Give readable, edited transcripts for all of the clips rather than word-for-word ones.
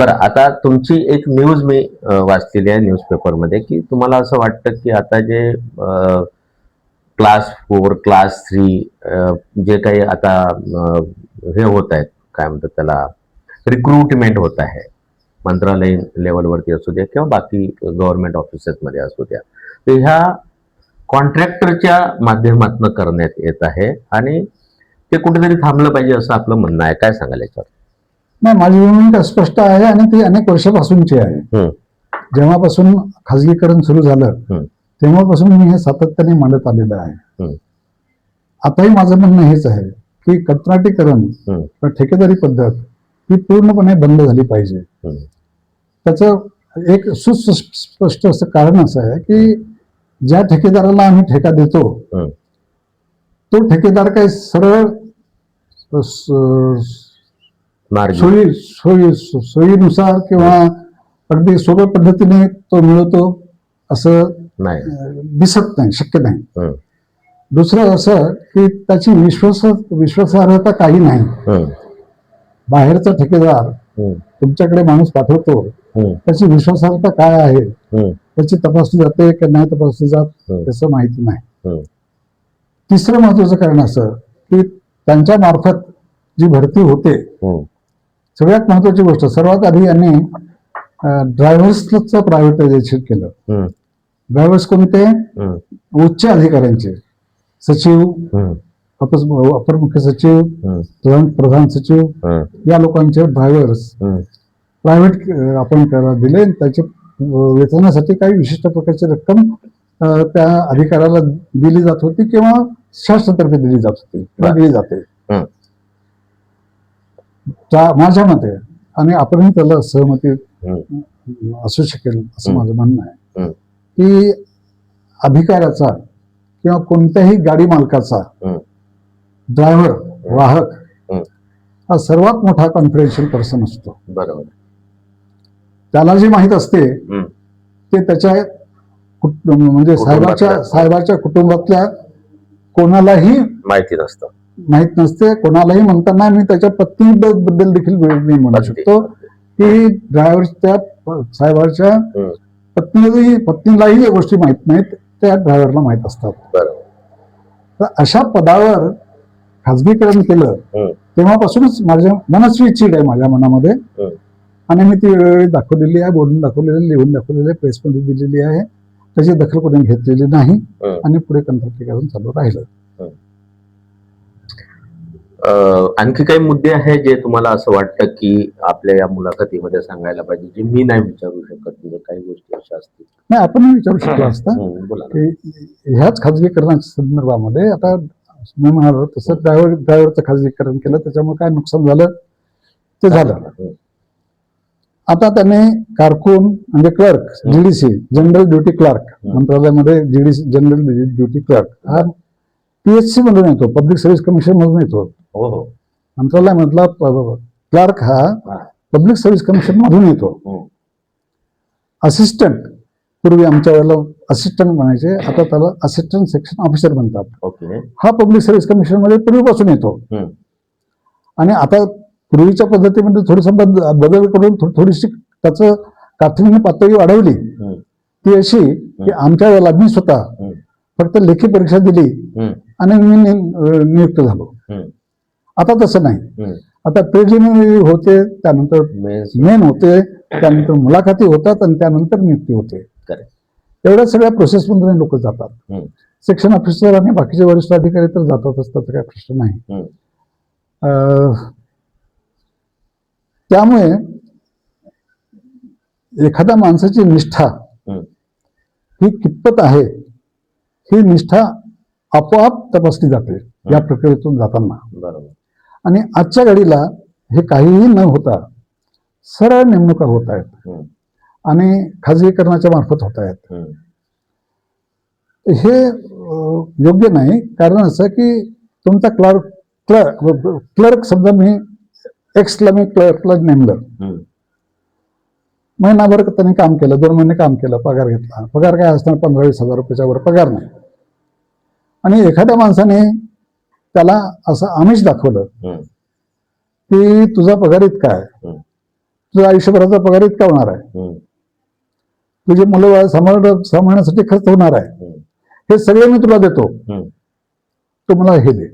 बरं, आता तुमची एक न्यूज मी वाचलेली आहे न्यूजपेपरमध्ये, की तुम्हाला असं वाटतं की आता जे क्लास 4 क्लास 3 जे काही आता हे होत आहेत, काय म्हणतात त्याला, रिक्रुटमेंट होत आहे, मंत्रालयीन लेवलवरती असू द्या किंवा बाकी गव्हर्नमेंट ऑफिसेसमध्ये असू द्या, तर ह्या कॉन्ट्रॅक्टरच्या माध्यमातून करण्यात येत आहे आणि ते कुठेतरी थांबलं पाहिजे असं आपलं म्हणणं आहे. काय सांगाल याच्यावर? नाही, माझी भूमिका स्पष्ट आहे आणि ती अनेक वर्षापासूनची आहे. जेव्हापासून खाजगीकरण सुरू झालं तेव्हापासून मी हे सातत्याने मांडत आलेलं आहे. आताही माझं म्हणणं हेच आहे की कंत्राटीकरण किंवा ठेकेदारी पद्धत ही पूर्णपणे बंद झाली पाहिजे. त्याचं एक सुस्पष्ट असं कारण असं आहे की ज्या ठेकेदाराला आम्ही ठेका देतो तो ठेकेदार काही सरळ सोयीनुसार किंवा अगदी सोप्या पद्धतीने तो मिळवतो असं दिसत नाही, शक्य नाही. दुसरं असं की त्याची विश्वासार्हता काही नाही. बाहेरचा ठेकेदार तुमच्याकडे माणूस पाठवतो, त्याची विश्वासार्हता काय आहे, त्याची तपासली जाते की नाही तपासली जात त्याचं माहिती नाही. तिसरं महत्वाचं कारण असं की त्यांच्या मार्फत जी भरती होते, सगळ्यात महत्वाची गोष्ट, सर्वात आधी यांनी ड्रायव्हर्सचं प्रायव्हेटायझेशन केलं. ड्रायव्हर्स कोणते? उच्च अधिकाऱ्यांचे, सचिव, अपर मुख्य सचिव, प्रधान सचिव, या लोकांचे ड्रायव्हर्स प्रायव्हेट आपण त्याला दिले. त्याच्या वेतनासाठी काही विशिष्ट प्रकारची रक्कम त्या अधिकाऱ्याला दिली जात होती किंवा शासनातर्फे दिली जात होती किंवा दिली जाते. माझ्या मते, आणि आपणही त्याला सहमती असू शकेल असं माझं म्हणणं आहे, की अधिकाऱ्याचा किंवा कोणत्याही गाडी मालकाचा ड्रायव्हर, वाहक हा सर्वात मोठा कॉन्फिडेन्शियल पर्सन असतो. बरोबर. त्याला जे माहीत असते ते त्याच्या म्हणजे साहेबाच्या कुटुंबातल्या कोणालाही माहित नसते. कोणालाही म्हणताना मी त्याच्या पत्नीबद्दल देखील मी म्हणू शकतो की ड्रायव्हरच्या साहेबाच्या पत्नीलाही या गोष्टी माहित नाहीत, त्या ड्रायव्हरला माहित असतात. तर अशा पदावर खाजगीकरण केलं तेव्हापासूनच माझ्या मनस्वी चीड आहे माझ्या मनामध्ये, आणि मी ती वेळोवेळी दाखवलेली आहे, बोलून दाखवलेली, लिहून दाखवलेली आहे, प्रेसमध्ये दिलेली आहे. त्याची दखल कोणी घेतलेली नाही आणि पुढे कंत्राटीकरण चालू राहिलं. आणखी काही मुद्दे आहेत जे तुम्हाला असं वाटतं की आपल्या या मुलाखतीमध्ये सांगायला पाहिजे, जे मी नाही विचारू शकत, म्हणजे काही गोष्टी अशा असतील? नाही, आपण विचारू शकलो असता की ह्याच खाजगीकरणाच्या संदर्भामध्ये, आता मी म्हणालो तसं ड्रायव्हरचं खाजगीकरण केलं, त्याच्यामुळे काय नुकसान झालं ते झालं. आता त्याने कारकून म्हणजे clerk, GDC, general duty clerk, मंत्रालयामध्ये जीडीसी जनरल ड्युटी क्लर्क हा पीएससी मधून येतो, पब्लिक सर्व्हिस कमिशन मधून येतो. मंत्रालयामधला क्लर्क हा पब्लिक सर्व्हिस कमिशन मधून येतो. असिस्टंट, पूर्वी आमच्या वेळेला असिस्टंट म्हणायचे, आता त्याला असिस्टंट सेक्शन ऑफिसर म्हणतात. हा पब्लिक सर्व्हिस कमिशन मध्ये पूर्वीपासून येतो. आणि आता पूर्वीच्या पद्धतीमध्ये थोडंसं बदल करून थोडीशी त्याचं काठिण्य पातळी वाढवली. ती अशी की आमच्या वेळेला मी स्वतः फक्त लेखी परीक्षा दिली आणि मी नियुक्त झालो. आता तसं नाही. आता प्रिलिमिनरी होते, त्यानंतर मेन होते, त्यानंतर मुलाखती होतात आणि त्यानंतर नियुक्ती होते. एवढ्या सगळ्या प्रोसेसमधून लोक जातात. सेक्शन ऑफिसर आणि बाकीचे वरिष्ठ अधिकारी तर जातातच, त्याचा काही प्रश्न नाही. त्यामुळे एखाद्या माणसाची निष्ठा ही कितपत आहे, ही निष्ठा आपोआप तपासली जाते या प्रक्रियेतून जाताना. आणि आजच्या घडीला हे काहीही न होता सरळ नेमणुका होत आहेत आणि खाजगीकरणाच्या मार्फत होत आहेत. हे योग्य नाही. कारण असं की तुमचा क्लर्क समजा मी एक्सला मी क्लर्कला नेमलं, महिनाभर त्यांनी काम केलं, 2 महिने काम केलं, पगार घेतला. पगार काय असणार, 15-20 हजार रुपयाच्या वर पगार नाही. आणि एखाद्या माणसाने त्याला असं आमिष दाखवलं की तुझा पगार इतका आहे, तुझा आयुष्यभराचा पगार इतका होणार आहे, तुझे मुलं सांभाळण्यासाठी खर्च होणार आहे, हे सगळे मी तुला देतो, तू मला हे दे,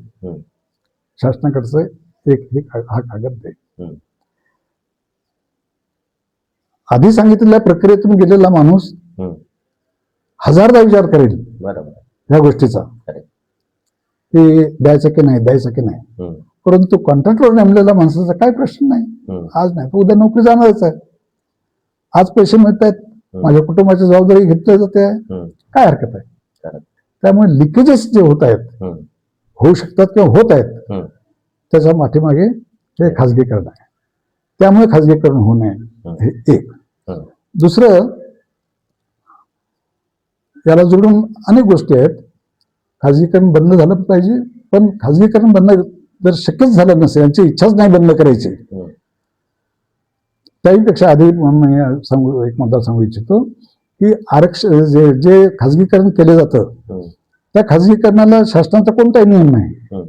शासनाकडचं हा कागद दे. आधी सांगितलेल्या प्रक्रियेतून गेलेला माणूस हजारदा विचार करेल ह्या गोष्टीचा, की द्यायचं की नाही, द्यायचं की नाही. परंतु कॉन्ट्रॅक्टवर नेमलेल्या माणसाचा काय प्रश्न नाही, आज नाही तर उद्या नोकरी जाणारच आहे. आज पैसे मिळत आहेत, माझ्या कुटुंबाची जबाबदारी घेतली जाते, काय हरकत आहे. त्यामुळे लिकेजेस जे होत आहेत, होऊ शकतात किंवा होत आहेत, त्याच्या पाठीमागे हे खाजगीकरण आहे. त्यामुळे खाजगीकरण होऊ नये, हे एक. दुसरं, याला जोडून अनेक गोष्टी आहेत. खाजगीकरण बंद झालं पाहिजे, पण खाजगीकरण बंद जर शक्यच झालं नसेल, यांची इच्छाच नाही बंद करायची, त्याहीपेक्षा आधी एक मुद्दा सांगू इच्छितो की आरक्षण जे खाजगीकरण केलं जातं, त्या खाजगीकरणाला शासनाचा कोणताही नियम नाही,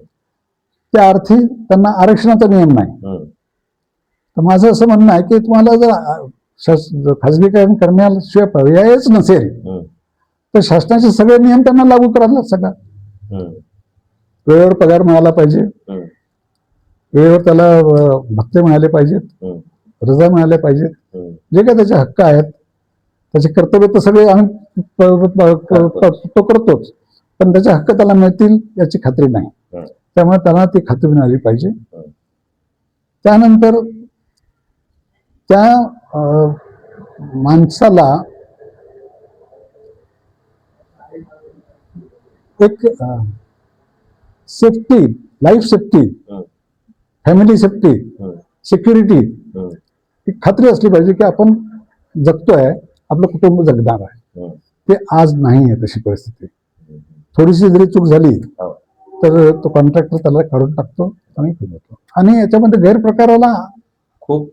त्या अर्थी त्यांना आरक्षणाचा नियम नाही. तर माझं असं म्हणणं आहे की तुम्हाला जर खाजगीकरण करण्याशिवाय पर्यायच नसेल तर शासनाचे सगळे नियम त्यांना लागू करायला सगळा. वेळेवर पगार मिळाला पाहिजे, वेळेवर त्याला भत्ते मिळाले पाहिजेत, रजा मिळाल्या पाहिजेत, जे काय त्याचे हक्क आहेत, त्याचे कर्तव्य तर सगळे आम्ही तो करतोच, पण त्याचे हक्क त्याला मिळतील याची खात्री नाही. त्यामुळे त्यांना ती खात्री मिळाली पाहिजे. त्यानंतर त्या माणसाला एक safety, life safety, family safety, security ही खात्री असली पाहिजे की आपण जगतोय, आपलं कुटुंब जगणार आहे. ते आज नाही आहे तशी परिस्थिती. थोडीशी जरी चूक झाली तर तो कॉन्ट्रॅक्टर त्याला काढून टाकतो आणि फिरवतो. आणि याच्यामध्ये गैरप्रकाराला खूप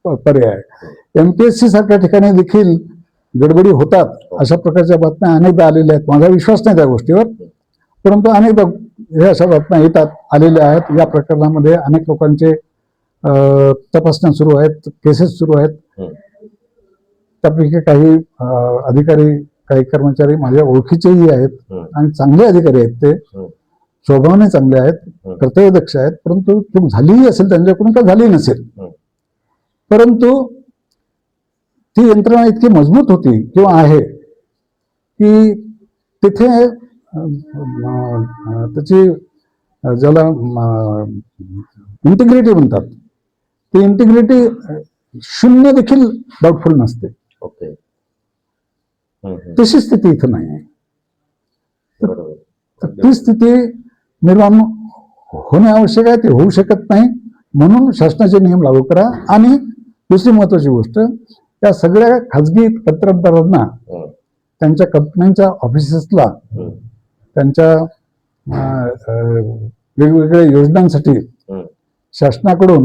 पर्याय आहे. MPSC सारख्या ठिकाणी देखील गडबडी होतात, अशा प्रकारच्या बातम्या अनेकदा आलेल्या आहेत. माझा विश्वास नाही त्या गोष्टीवर, परंतु अनेकदा हे अशा बातम्या येतात, आलेल्या आहेत. या प्रकरणामध्ये अनेक लोकांचे तपासण्या सुरू आहेत, केसेस सुरू आहेत. त्यापैकी काही अधिकारी, काही कर्मचारी माझ्या ओळखीचेही आहेत आणि चांगले अधिकारी आहेत, ते स्वभावाने चांगले आहेत, कर्तव्यदक्ष आहेत. परंतु चूक झालीही असेल त्यांच्याकडून, का झाली नसेल, परंतु ती यंत्रणा इतकी मजबूत होती किंवा आहे की तिथे त्याची ज्याला इंटिग्रिटी म्हणतात, ती इंटिग्रिटी शून्य देखील डाऊटफुल नसते. तशी स्थिती इथं नाही आहे. ती स्थिती निर्माण होणे आवश्यक आहे, ते होऊ शकत नाही. म्हणून शासनाचे नियम लागू करा. आणि दुसरी महत्वाची गोष्ट, त्या सगळ्या खाजगी कंत्राटदारांना त्यांच्या कंपन्यांच्या ऑफिसेसला त्यांच्या वेगवेगळ्या योजनांसाठी शासनाकडून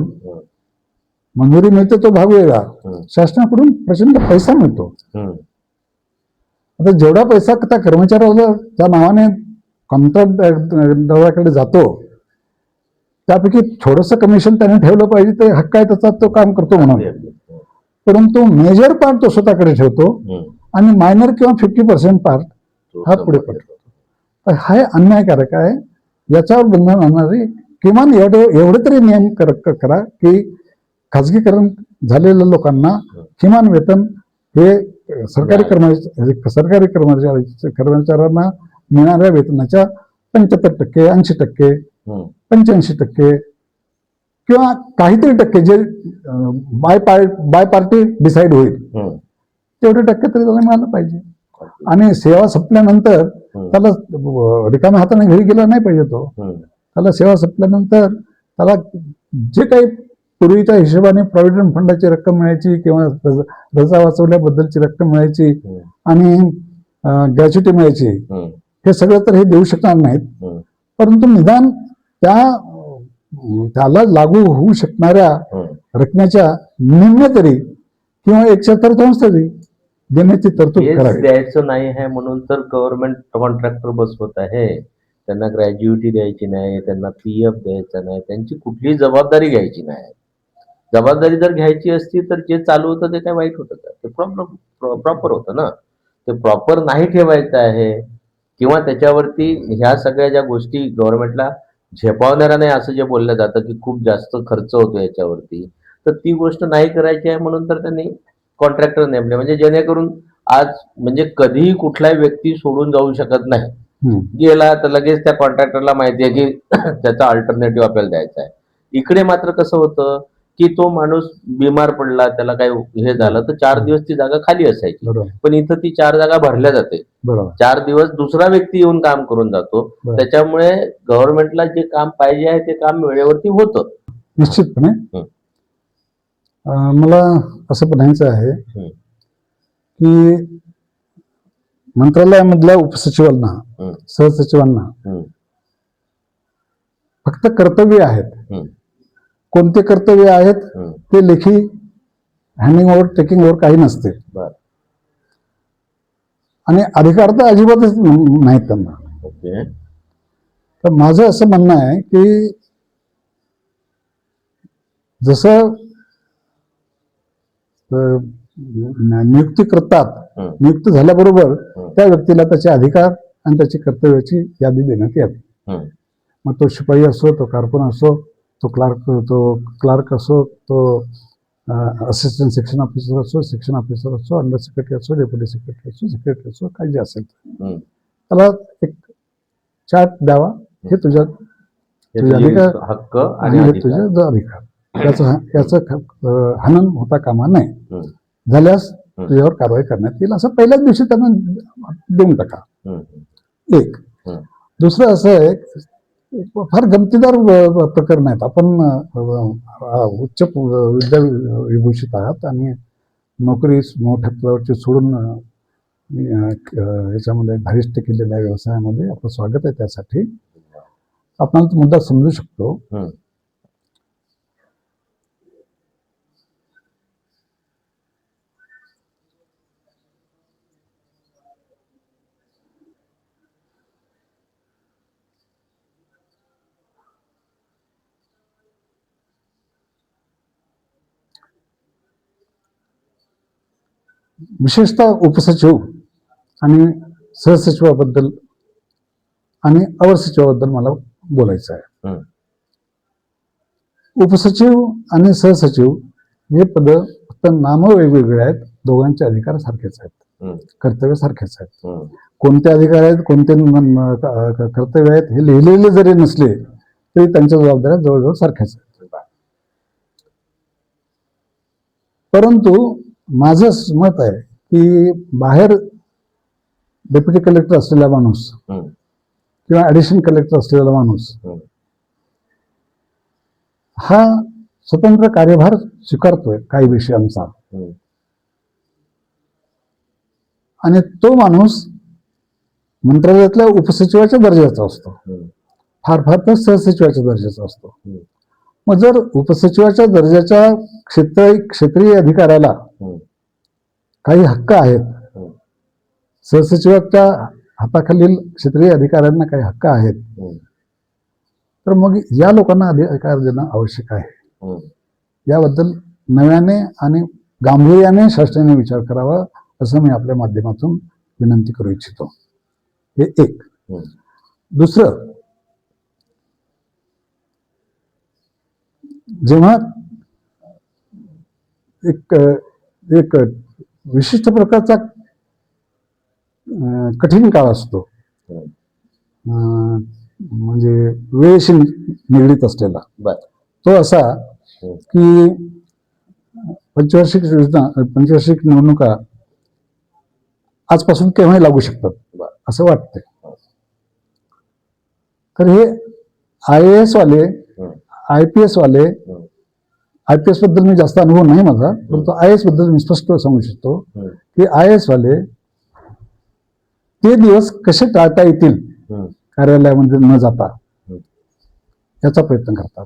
मंजुरी मिळते, तो भाग वेगळा. शासनाकडून प्रचंड पैसा मिळतो. आता जेवढा पैसा त्या कर्मचाऱ्याला त्या नावाने कंत्राटदाराकडे जातो, त्यापैकी थोडंसं कमिशन त्याने ठेवलं पाहिजे, ते हक्क आहे त्याचा, तो काम करतो म्हणून. परंतु मेजर पार्ट तो स्वतःकडे ठेवतो आणि मायनर किंवा 50% पार्ट हा पुढे पडतो. तर हा अन्यायकारक आहे. याच्यावर बंधन आणणारे किमान एवढे तरी नियम करा की खाजगीकरण झालेल्या लोकांना किमान वेतन हे सरकारी कर्मचाऱ्यांना मिळणाऱ्या वेतनाच्या 75%, 80%, 85% किंवा काहीतरी टक्के जे बाय पार्टी डिसाईड होईल, तेवढे टक्के तरी त्याला मिळालं पाहिजे. आणि सेवा संपल्यानंतर त्याला रिकाम्या हाताने घरी गेला नाही पाहिजे. त्याला सेवा संपल्यानंतर त्याला जे काही पूर्वीच्या हिशोबाने प्रॉव्हिडंट फंडाची रक्कम मिळायची किंवा रजा वाचवल्याबद्दलची रक्कम मिळायची आणि ग्रॅच्युटी मिळायची, हे सगळं तर हे देऊ शकणार नाहीत. परंतु निदान त्याला लागू होऊ शकणाऱ्या रकमेच्या निम्मे तरी किंवा 1/4 तरी देण्याची तरतूद करावी. द्यायचं नाही आहे म्हणून तर गव्हर्नमेंट कॉन्ट्रॅक्टर बसवत आहे. त्यांना ग्रॅज्युइटी द्यायची नाही, त्यांना PF द्यायचा नाही, त्यांची कुठलीही जबाबदारी घ्यायची नाही. जबाबदारी जर घ्यायची असती तर जे चालू होतं ते काय वाईट होतं का? ते प्रॉपर होतं ना. ते प्रॉपर नाही ठेवायचं आहे किंवा त्याच्यावरती ह्या सगळ्या ज्या गोष्टी गव्हर्नमेंटला झेपावणाऱ्या नाही असं जे बोललं जातं की खूप जास्त खर्च होतो याच्यावरती, तर ती गोष्ट नाही करायची आहे म्हणून तर त्यांनी कॉन्ट्रॅक्टर नेमले. म्हणजे जेणेकरून आज म्हणजे कधीही कुठलाही व्यक्ती सोडून जाऊ शकत नाही. गेला तर लगेच त्या कॉन्ट्रॅक्टरला माहिती आहे की त्याचा अल्टरनेटिव्ह आपल्याला द्यायचा आहे. इकडे मात्र कसं होतं की तो माणूस बिमार पडला, त्याला काही हे झालं तर 4 दिवस ती जागा खाली असायची. पण इथं ती 4 जागा भरल्या जाते. 4 दिवस दुसरा व्यक्ती येऊन काम करून जातो. त्याच्यामुळे गव्हर्नमेंटला जे काम पाहिजे आहे ते काम वेळेवरती होतं. निश्चितपणे मला असं म्हणायचं आहे की मंत्रालयामधल्या उपसचिवांना, सहसचिवांना फक्त कर्तव्य आहेत. कोणते कर्तव्य आहेत ते लेखी हँडिंग ओव्हर टेकिंग ओव्हर काही नसते. आणि अधिकार तर अजिबातच नाहीत त्यांना. तर माझं असं म्हणणं आहे की जसं नियुक्ती करतात, नियुक्त झाल्याबरोबर त्या व्यक्तीला त्याचे अधिकार आणि त्याची कर्तव्याची यादी देण्यात यावी. मग तो शिपाई असो, तो कारकून असो, तो क्लार्क असो, तो असिस्टंट सेक्शन ऑफिसर असो, सेक्शन ऑफिसर असो, अंडर सेक्रेटरी असो, डेप्युटी सेक्रेटरी असो, सेक्रेटरी असो, काही जे असेल त्याला एक चार्ट द्यावा. हे तुझ्या अधिकार हक्क आणि तुझा अधिकार, याचं हनन होता कामा नये. झाल्यास तुझ्यावर कारवाई करण्यात येईल असं पहिल्याच दिवशी त्यांना देऊन टाका. एक. दुसरं असं आहे, फार गमतीदार प्रकरण आहेत. आपण उच्च विद्याविभूषित आहात आणि नोकरी मोठ्या पदावरची सोडून याच्यामध्ये धारिष्ट केलेल्या व्यवसायामध्ये आपलं स्वागत आहे. त्यासाठी आपण मुद्दा समजू शकतो. विशेषतः उपसचिव आणि सहसचिवाबद्दल आणि अवर सचिवाबद्दल मला बोलायचं आहे. उपसचिव आणि सहसचिव हे पद फक्त नाम वेगवेगळे आहेत. दोघांचे अधिकार सारखेच आहेत, कर्तव्य सारखेच आहेत. कोणते अधिकार आहेत, कोणते कर्तव्य आहेत हे लिहिलेले जरी नसले तरी त्यांच्या जबाबदाऱ्या जवळजवळ सारख्याच आहेत. परंतु माझं मत आहे की बाहेर डेप्युटी कलेक्टर असलेला माणूस किंवा ऍडिशनल कलेक्टर असलेला माणूस हा स्वतंत्र कार्यभार स्वीकारतोय काही विषयांचा, आणि तो माणूस मंत्रालयातल्या उपसचिवाच्या दर्जाचा असतो, फार फार तर सहसचिवाच्या दर्जाचा असतो. मग जर उपसचिवाच्या दर्जाच्या क्षेत्रीय अधिकाऱ्याला काही हक्क आहेत, सहसचिवाच्या हाताखालील क्षेत्रीय अधिकाऱ्यांना काही हक्क आहेत, तर मग या लोकांना अधिकार देणं आवश्यक आहे. याबद्दल नव्याने आणि गांभीर्याने शासनाने विचार करावा असं मी आपल्या माध्यमातून विनंती करू इच्छितो. हे एक. दुसरं, जेव्हा एक विशिष्ट प्रकारचा कठीण काळ असतो, म्हणजे वेळेशी निगडीत असलेला, तो असा की पंचवार्षिक निवडणुका आजपासून केव्हाही लागू शकतात असं वाटतंय. तर हे IAS वाले, IPS वाले, IPS बद्दल मी जास्त अनुभव नाही माझा, परंतु IAS बद्दल मी स्पष्ट सांगू शकतो की IAS वाले ते दिवस कसे टाळता येतील कार्यालयामध्ये न जाता याचा प्रयत्न करतात.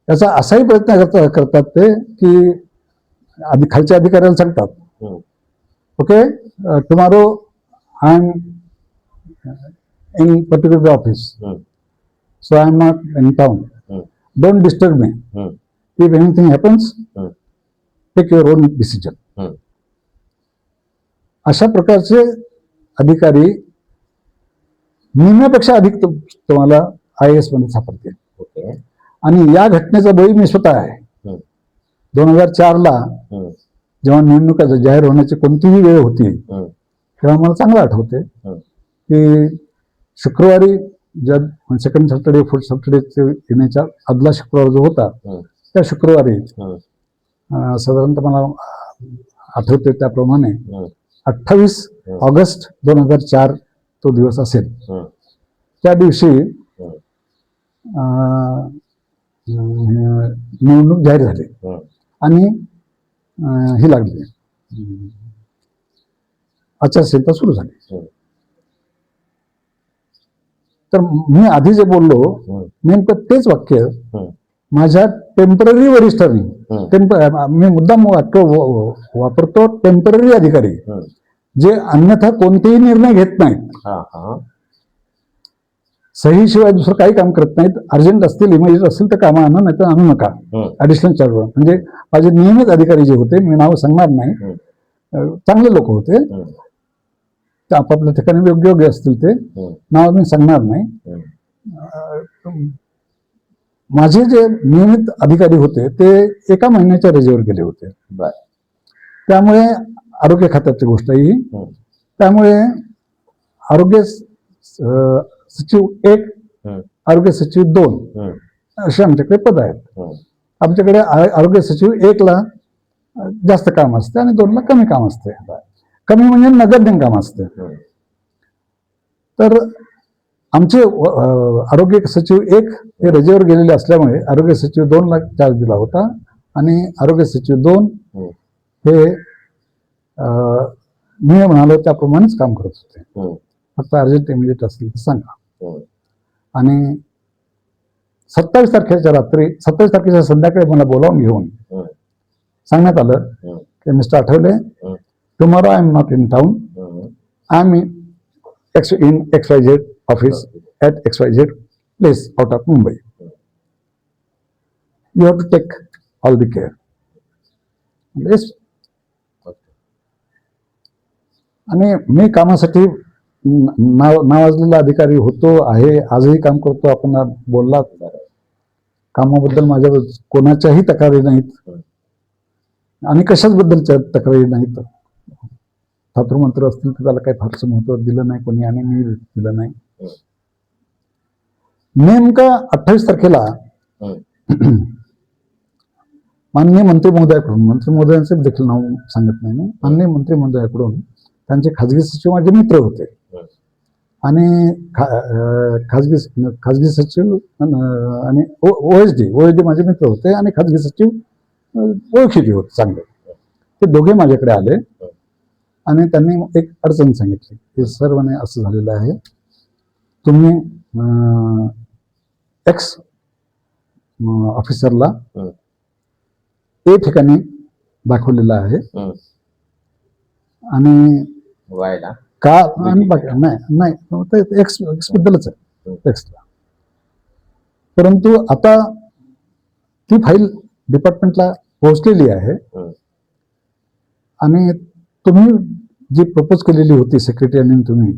याचा असाही प्रयत्न करतात ते की खालच्या अधिकाऱ्याला सांगतात, okay, tomorrow I am in particular office, so I am not in town, don't disturb me. If anything happens take your own decision. अशा प्रकारचे अधिकारी निम्म्यापेक्षा अधिक तुम्हाला IAS मध्ये सापडतील. आणि या घटनेचा बळी मी स्वतः आहे. 2004ला जेव्हा निवडणुका जाहीर होण्याची कोणतीही वेळ होती तेव्हा मला चांगलं आठवते की शुक्रवारी ज्या सेकंड सॅटर्डे फोर्थ सॅटर्डे येण्याच्या आदला शुक्रवार जो होता त्या शुक्रवारी साधारणतः मला आठवते त्याप्रमाणे 28 ऑगस्ट 2004 तो दिवस असेल. त्या दिवशी निवडणूक जाहीर झाली आणि ही लागली, आचारसंहिता सुरू झाली. तर मी आधी जे बोललो नेमकं तेच वाक्य माझ्या टेम्पररी वरिष्ठांनी, मी मुद्दाम वापरतो टेम्पररी अधिकारी, जे अन्यथा कोणतेही निर्णय घेत नाहीत, सहीशिवाय दुसरं काही काम करत नाहीत. अर्जंट असतील, इमर्जन्सी असतील तर कामं आणा, नाही तर आणू नका. ऍडिशनल चार्ज म्हणजे माझे नियमित अधिकारी जे होते, मी नाव सांगणार नाही, चांगले लोक होते, ते आपापल्या ठिकाणी योग्य योग्य असतील, ते नाव मी सांगणार नाही. माझे जे नियमित अधिकारी होते ते एका महिन्याच्या रजेवर गेले होते. त्यामुळे आरोग्य खात्याची गोष्ट ही, त्यामुळे आरोग्य सचिव 1, आरोग्य सचिव 2 असे आमच्याकडे पद आहेत. आमच्याकडे आरोग्य सचिव 1ला जास्त काम असते आणि 2ला कमी काम असते. कमी म्हणजे नगण्य काम असते. तर आमचे आरोग्य सचिव 1 हे रजेवर गेलेले असल्यामुळे आरोग्य सचिव 2ला चार्ज दिला होता आणि आरोग्य सचिव 2 हे मी म्हणालो त्याप्रमाणेच काम करत होते. फक्त अर्जंट इमिडिएट असेल तर सांगा. आणि 27 तारखेच्या रात्री, 27 तारखेच्या संध्याकाळी मला बोलावून घेऊन सांगण्यात आलं की mister Athawale, tomorrow I am not in town, I am in XYZ office at XYZ place out of Mumbai. You have to take all the care. Yes. आणि मी कामासाठी नावाजलेला अधिकारी होतो, आहे, आजही काम करतो. आपण बोललात, कामाबद्दल माझ्या कोणाच्याही तक्रारी नाहीत आणि कशाच बद्दलच्या तक्रारी नाहीत. मंत्र असतील तर त्याला काही फारसं महत्व दिलं नाही कोणी आणि मी दिलं नाही. नेमका 28 तारखेला माननीय मंत्री महोदयाकडून, मंत्री महोदयांचं देखील नाव सांगत नाही मी, माननीय मंत्री महोदयाकडून त्यांचे खाजगी सचिव माझे मित्र होते आणि खाजगी सचिव आणि OSD माझे मित्र होते आणि खाजगी सचिव ओळखीचे होते चांगले. ते दोघे माझ्याकडे आले आणि त्यांनी एक अडचण सांगितली की सर म्हणे असं झालेलं आहे, तुम्ही X ऑफिसरला A ठिकाणी दाखवलेलं आहे आणि का नाही X बद्दलच आहे Xला, परंतु आता ती फाईल डिपार्टमेंटला पोहोचलेली आहे आणि तुम्ही जी प्रपोज केलेली होती सेक्रेटरी आणि तुम्ही,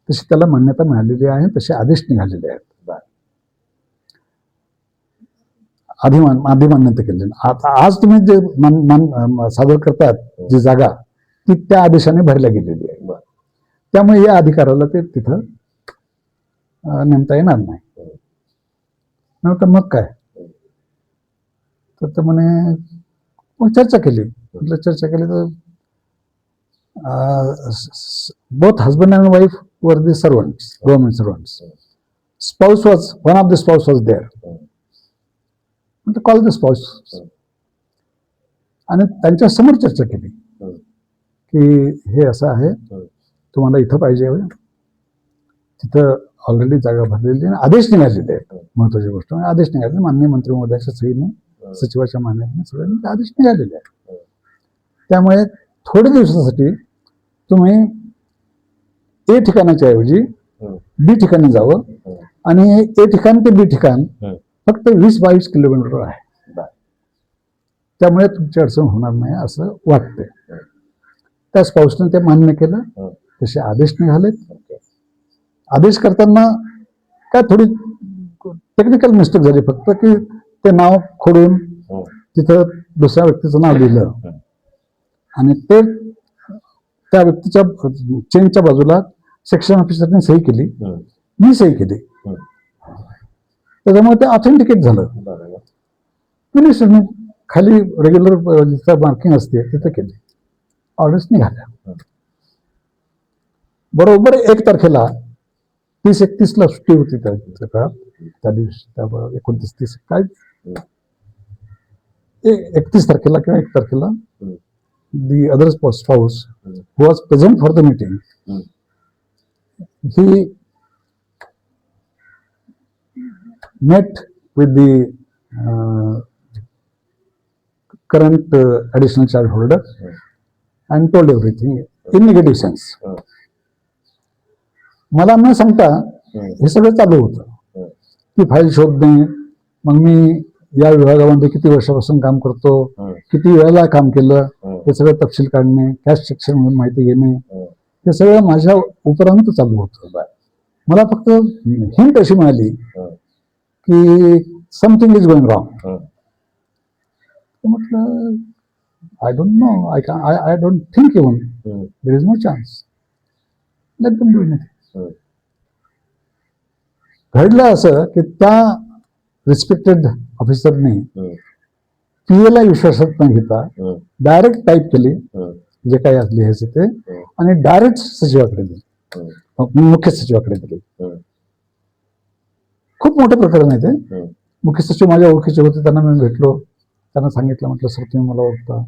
तशी त्याला मान्यता मिळालेली आहे, तसे आदेश निघालेले आहेत. आधी मान्यता केली. आता आज तुम्ही जे सादर करतात जी जागा, ती त्या आदेशाने भरल्या गेलेली आहे. त्यामुळे या अधिकाराला ते तिथं नेमता येणार नाही. नंतर मग काय, तर म्हणे मग चर्चा केली. म्हटलं चर्चा केली तर both husband and wife were the servants, government servants. One of the spouse was there. Call the spouse. आणि त्यांच्या समोर चर्चा केली की हे असं आहे, तुम्हाला इथं पाहिजे, तिथं ऑलरेडी जागा भरलेली आहे, आदेश निघालेले आहेत. महत्वाची गोष्ट म्हणजे आदेश निघाले, माननीय मंत्री महोदयाच्या सहीने, सचिवाच्या मान्यतेने सगळ्यांनी आदेश निघालेले आहेत. त्यामुळे थोड्या दिवसासाठी तुम्ही A ठिकाणाच्या ऐवजी B ठिकाणी जावं आणि A ठिकाण ते B ठिकाण फक्त 20-22 किलोमीटर आहे. त्यामुळे तुमची अडचण होणार नाही असं वाटते. त्या स्पाऊसने ते मान्य केलं, तसे आदेश निघालेत. आदेश करताना काय थोडी टेक्निकल मिस्टेक झाली, फक्त की ते नाव खोडून तिथं दुसऱ्या व्यक्तीचं नाव दिलं आणि ते त्या व्यक्तीच्या चेनच्या बाजूला सेक्शन ऑफिसरने सही केली, मी सही केली, त्याच्यामुळे ते ऑथेंटिकेट झालं. मिनिस्टरने खाली रेग्युलर जिथं मार्किंग असते तिथं केली, ऑर्डर्स निघाल्या. बरोबर 1 तारखेला 30-31ला सुट्टी होती त्या दिवशी, 29-30 काय 31 तारखेला किंवा 1 तारखेला the other spouse who was present for the meeting, he met with the current additional child holder and told everything in negative sense. मला न सांगता हे सगळं चालू होतं. ती फाईल शोधणे, मग मी या विभागामध्ये किती वर्षापासून काम करतो, किती वेळेला काम केलं, हे सगळं तपशील काढणे, कॅश सेक्शन म्हणून माहिती घेणे, हे सगळं माझ्या उपरांत चालू होतं. मला फक्त हिंट अशी मिळाली की समथिंग इज गोइंग रॉंग. म्हटलं I don't know, I don't think even there is no chance, let them do it. घडलं असं की त्या रिस्पेक्टेड ऑफिसरने पीएला विश्वासात न घेता डायरेक्ट टाईप केली जे काही लिहायचं ते, आणि डायरेक्ट सचिवाकडे दिली, मुख्य सचिवाकडे दिली. खूप मोठं प्रकरण आहे ते. मुख्य सचिव माझ्या ओळखीचे होते, त्यांना मी भेटलो, त्यांना सांगितलं, म्हटलं सर तुम्ही मला ओळखता,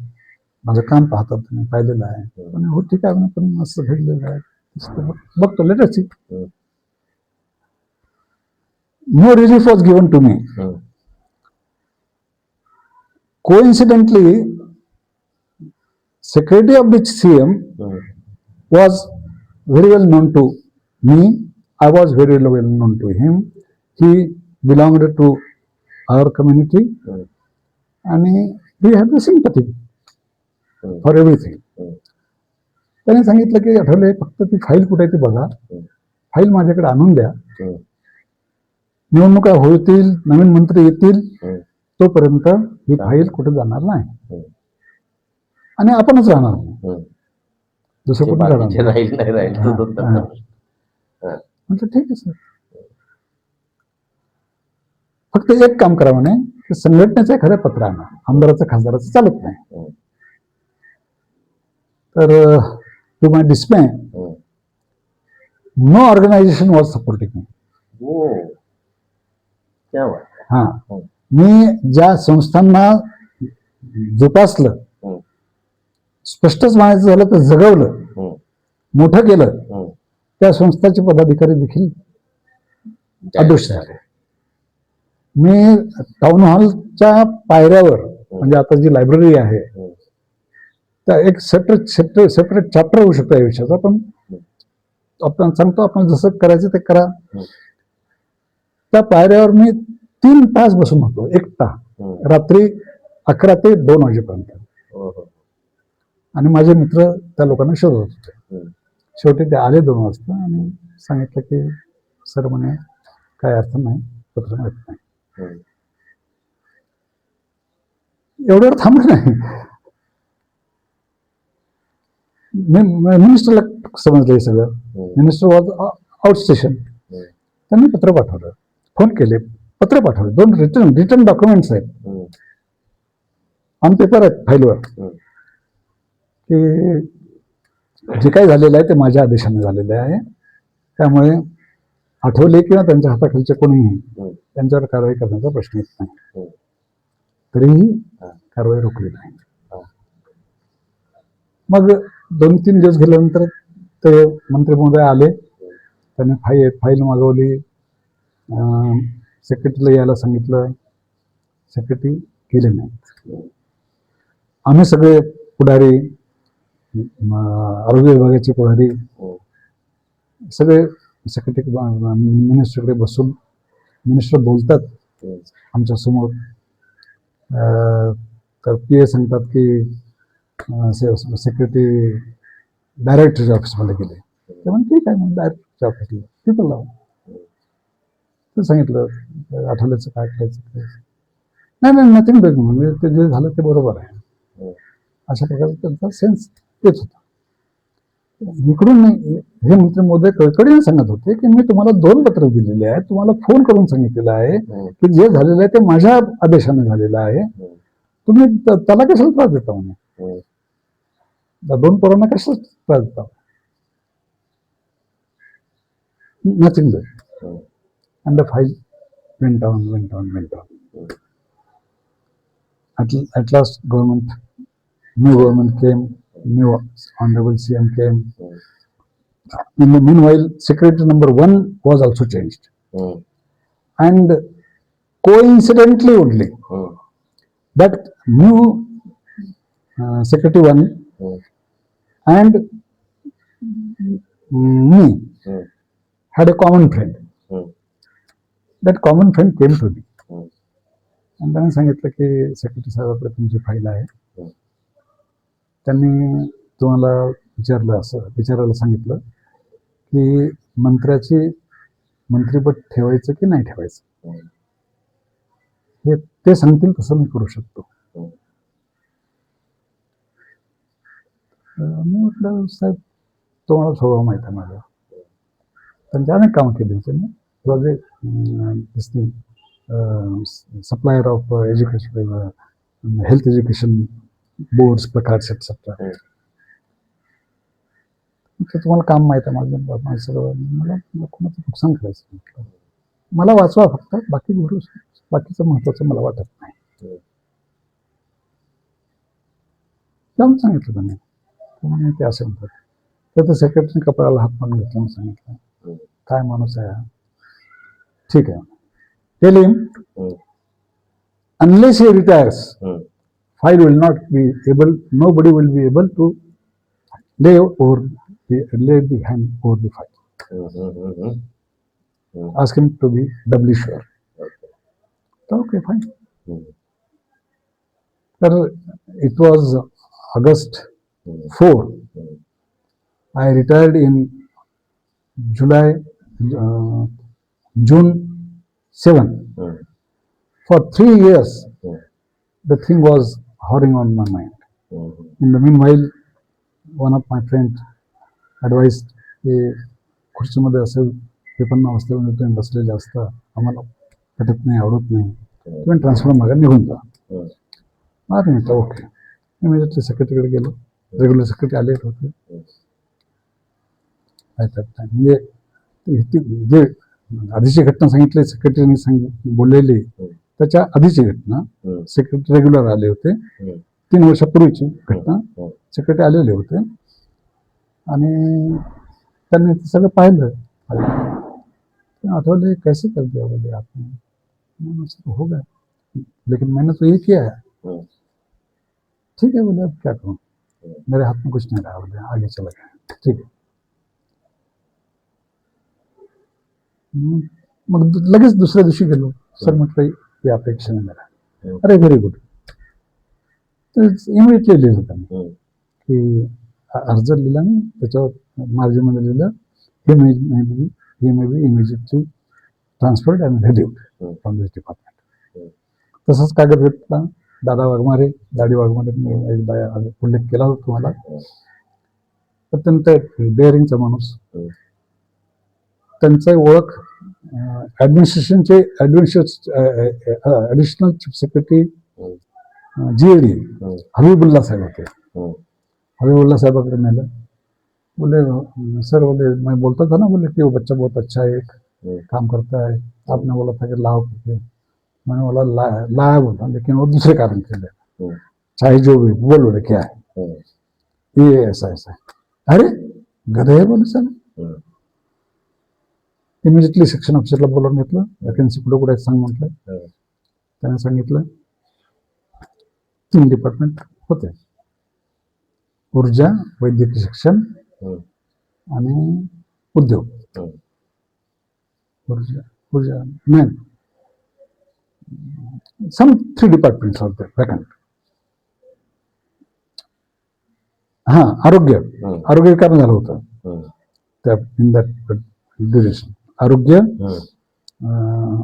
माझं काम पाहतात, तुम्ही पाहिलेलं आहे. पण हो ठीक आहे, पण असं घडलेलं आहे, बघतो, let us see. No relief was given to me. Coincidentally, Secretary of the CM was very well known to me. I was very well known to him. He belonged to our community, and we had the sympathy for everything. त्याने सांगितलं की आठवले, फक्त ती file कुठे ती बघा, file माझ्याकडे आणून द्या, निवडणुका होतील, नवीन मंत्री येतील, तोपर्यंत ही फाईल कुठे जाणार नाही आणि आपणच राहणार, दुसरं कुठे राहणार. म्हटलं ठीक आहे सर, फक्त एक काम करा म्हणे, की संघटनेचं एखाद्या पत्र आणा, आमदाराचं खासदाराचं चालत नाही. तर to my dismay no organisation was supporting me. हा, मी ज्या संस्थांना जोपासलं, स्पष्टच म्हणायचं झालं तर जगवलं, मोठं केलं, त्या संस्थाचे पदाधिकारी देखील अदृश्य झाले. मी टाउन हॉलच्या पायऱ्यावर, म्हणजे आता जी लायब्ररी आहे, त्या एक सेपरेट चॅप्टर होऊ शकतो या विषयाचा, पण आपण सांगतो, आपण जसं करायचं ते करा. त्या पायऱ्यावर मी 3 तास बसून होतो, एकटा, रात्री 11 ते 2 वाजेपर्यंत. आणि माझे मित्र त्या लोकांना शोधत होते. शेवटी ते आले 2 वाजता आणि सांगितलं की सर म्हणे काय अर्थ नाही, पत्र मिळत नाही. एवढ्यावर थांबलं नाही. मिनिस्टरला समजलं हे सगळं. Minister was out station. त्यांनी पत्र पाठवलं, फोन केले, पत्र पाठवले, 2 रिटर्न डॉक्युमेंट्स आहेत, ऑन पेपर आहेत फाईलवर, की जे काही झालेलं आहे ते माझ्या आदेशाने झालेलं आहे. त्यामुळे आठवले किंवा त्यांच्या हाताखालचे कोणीही त्यांच्यावर कारवाई करण्याचा प्रश्न येत नाही. तरीही कारवाई रोखली नाही. मग 2-3 दिवस गेल्यानंतर ते मंत्री महोदय आले, त्यांनी फाईल मागवली, सेक्रेटरीला यायला सांगितलं, सेक्रेटरी गेले नाहीत. आम्ही सगळे पुढारी, आरोग्य विभागाचे पुढारी सगळे सेक्रेटरी मिनिस्टरकडे बसून, मिनिस्टर बोलतात आमच्या समोर, PA सांगतात की सेक्रेटरी डायरेक्टरच्या ऑफिसमध्ये गेले. ते म्हणजे ठीक आहे, मग डायरेक्टरच्या ऑफिसला तिथं लावा. ते सांगितलं आठवल्याचं काय करायचं ते. नाही नाही नथिंग डुईंग, म्हणजे ते जे झालं ते बरोबर आहे, अशा प्रकारे त्यांचा सेन्स तेच होता. इकडून नाही, हे मंत्री महोदय कळकळीने सांगत होते की मी तुम्हाला 2 पत्र दिलेले आहेत, तुम्हाला फोन करून सांगितलेलं आहे की जे झालेलं आहे ते माझ्या आदेशाने झालेलं आहे, तुम्ही त्याला कशाला त्रास देता म्हणे, 2 पोरांना कशाला त्रास देता. Nothing doing. And the file went on. At last, new government came, new honorable CM came. In the meanwhile, secretary number 1 was also changed. And coincidentally only, that new secretary 1 and me had a common friend. That common friend came to me. आणि त्यांनी सांगितलं की secretary साहेबांकडे तुमची file आहे, त्यांनी तुम्हाला विचारायला सांगितलं की मंत्रिपद ठेवायचं की नाही ठेवायचं, हे ते सांगतील तसं मी करू शकतो. मी म्हटलं साहेब तुम्हाला स्वभाव माहिती आहे माझा, त्यांच्या अनेक कामं केली होती. This thing, supplier of education, health education boards, placards, etc. तुम्हाला काम माहित आहे माझं सगळं, मला कोणाचं नुकसान करायचं म्हटलं, मला वाचवा फक्त, बाकीचं महत्वाचं मला वाटत नाही. जाऊन सांगितलं त्यांनी, ते असे म्हणतात. तर सेक्रेटरी कपड्याला हात मारून घेतला, सांगितलं काय माणूस आहे, ठीक आहे. Tell him, unless he retires, file will not be able, nobody will be able to lay the hand over the file. Ask him to be doubly sure. Okay, fine. It was August 4. I retired in June 7. For 3 years, the thing was hovering on my mind. In the meanwhile, one of my friends advised की खुर्चीमध्ये असेल पेपरना अवस्थेमध्ये तुम्ही बसलेले असता, आम्हाला पटत नाही, आवडत नाही, तुम्ही ट्रान्सफर मागा निघून जा. मी म्हटलं ओके. इमिजिएटली सेक्रेटरीकडे गेलो, रेग्युलर सेक्रेटरी आले होते. म्हणजे जे आधीची घटना सांगितली सेक्रेटरीने बोललेली, त्याच्या आधीची घटना सेक्रेटरी रेग्युलर आले होते. 3 वर्षापूर्वीची घटना, सेक्रेटरी आलेले होते आणि त्यांनी सगळं पाहिलं. आठवले कैसे कर दिया बोले आपने, हो गया लेकिन मैंने तो ये किया है. ठीक है बोले, अब क्या करूँ, मेरे हाथ में कुछ नहीं रहा बोले, आगे चला गया. ठीक है. मग लगेच दुसऱ्या दिवशी गेलो. सर म्हटलं ही अपेक्षा नाही मला. अरे व्हेरी गुड. तर इमिडिएटली लिहिलं त्यांनी की अर्ज लिहिला मी, त्याच्यावर मार्जिनमध्ये लिहिलं he may be immediately transferred and relieved from this department. तसंच कागद घेतला. दादा वाघमारे, दाढी वाघमारे, मी एकदा उल्लेख केला होता तुम्हाला. अत्यंत डेअरिंगचा माणूस. त्यांचं ओळख ऍडमिनिस्ट्रेशनचे additional chief secretary GAD Habibullah साहेब होते. हबीबुल्ला साहेबाकडे नेलं. बोले सर, बोले मैं बोलता था ना, बोले कि वो बच्चा बहुत अच्छा है, एक काम करता है, आपने बोला था कि लाओ करके. मैंने बोला लाया बोला, लेकिन वो दूसरे कारण के लिए, चाहे जो भी बोल बोले क्या है ये ऐसा ऐसा है. अरे गधे बोले सर. इमिजिएटली सेक्शन ऑफिसरला बोलवून घेतलं. वॅकन्सी कुठे कुठे सांग म्हटलं. त्याने सांगितलं 3 डिपार्टमेंट होते, ऊर्जा, वैद्यकीय शिक्षण आणि उद्योग. ऊर्जा नाही, some 3 डिपार्टमेंट्स होते वॅकंट. हा आरोग्य हम्म, आरोग्य विकारणं झालं होतं हम्म, त्या इन दॅट ड्युरेशन. आरोग्य, हम्म,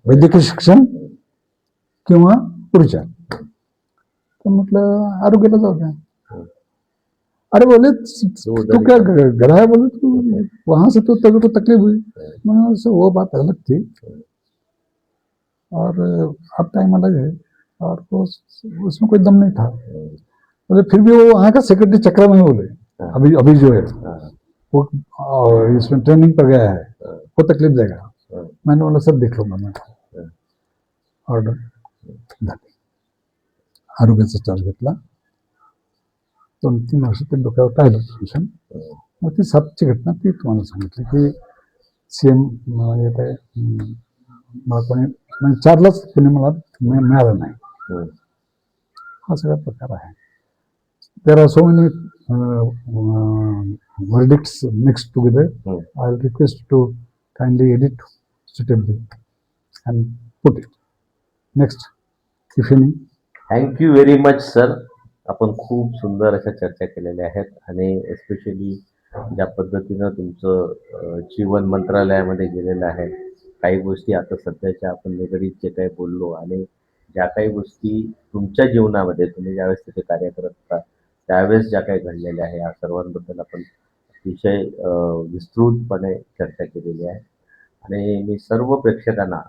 वैद्यकीय शिक्षण किंवा पुढच्या. तर म्हटलं आरोग्याला जाऊ द्या. हम्म. अरे बोले तो तू क्या उधर गधा है, बोले तू वहां से तो तभी को तकलीफ हुई. मैंने से वो बात अलग थी और अब टाइम अलग है और वो उसमें कोई दम नहीं था. बोले फिर भी वो वहाँ का सेक्रेटरी चक्रा में बोले अभी अभी जो है वो इसमें ट्रेनिंग पर गया है, वो तकलीफ देगा. मैंने बोला सर देख लूंगा मैं. ऑर्डर झाली. आरोग्याचा चार्ज घेतला. 2-3 वर्ष ते डोक्यावर पाहिलं टेन्शन. मग ती 7ची घटना ती तुम्हाला सांगितली की सीएम म्हणजे ते मला कोणी म्हणजे 4लाच कोणी मला मिळालं नाही. हा सगळा प्रकार आहे. There are so many verdicts mixed together. I'll request to kindly edit suitably and put it. Next, if any. Thank you very much sir. आपण खूप सुंदर अशा चर्चा केलेल्या आहेत आणि एस्पेशली ज्या पद्धतीनं तुमचं जीवन मंत्रालयामध्ये गेलेलं आहे, काही गोष्टी आता सध्याच्या आपण निगडीत जे काही बोललो आणि ज्या काही गोष्टी तुमच्या जीवनामध्ये तुम्ही ज्यावेळेस तिथे कार्य करत होता त्यावेळेस ज्या काही घडलेल्या आहे या सर्वांबद्दल आपण अतिशय विस्तृतपणे चर्चा केलेली आहे. आणि मी सर्व प्रेक्षकांना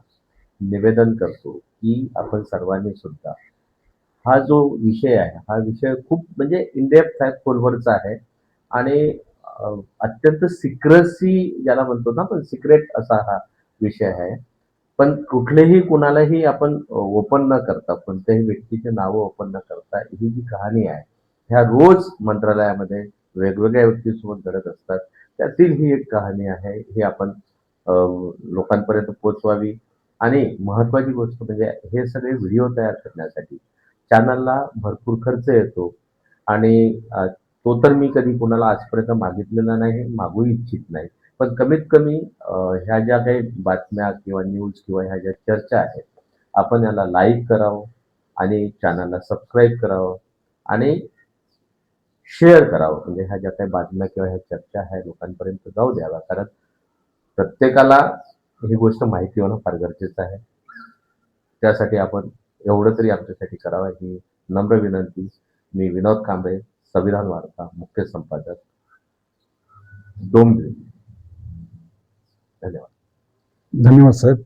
निवेदन करतो की आपण सर्वांनी सुद्धा हा जो विषय आहे हा विषय खूप म्हणजे इनडेप्थ आहे, खोलवरचा आहे आणि अत्यंत सिक्रेसी ज्याला म्हणतो ना आपण, सिक्रेट असा हा विषय आहे. पण कुठलेही कुणालाही आपण ओपन न करता, कोणत्याही व्यक्तीचे नावं ओपन न करता ही जी कहाणी आहे ह्या रोज मंत्रालयामध्ये वेगवेगळ्या व्यक्तीसोबत घडत असतात. त्यातील ही एक कहाणी आहे. ही आपण लोकांपर्यंत पोहोचवावी आणि महत्त्वाची गोष्ट म्हणजे हे सगळे व्हिडिओ तयार करण्यासाठी चॅनलला भरपूर खर्च येतो आणि तो तर मी कधी कोणाला आजपर्यंत मागितलेला नाही, मागू इच्छित नाही. पण कमीत कमी ह्या ज्या काही बातम्या किंवा न्यूज किंवा ह्या ज्या चर्चा आहेत आपण याला लाईक करावं आणि चॅनलला सबस्क्राईब करावं आणि शेअर करावं. म्हणजे ह्या ज्या काही बातम्या किंवा ह्या चर्चा आहे लोकांपर्यंत जाऊ द्याव्या. कारण प्रत्येकाला ही गोष्ट माहिती होणं फार गरजेचं आहे. त्यासाठी आपण एवढं तरी आमच्यासाठी करावं ही नम्र विनंती. मी विनोद कांबळे, संविधान वार्ता, मुख्य संपादक, डोंबिवली. धन्यवाद. धन्यवाद साहेब.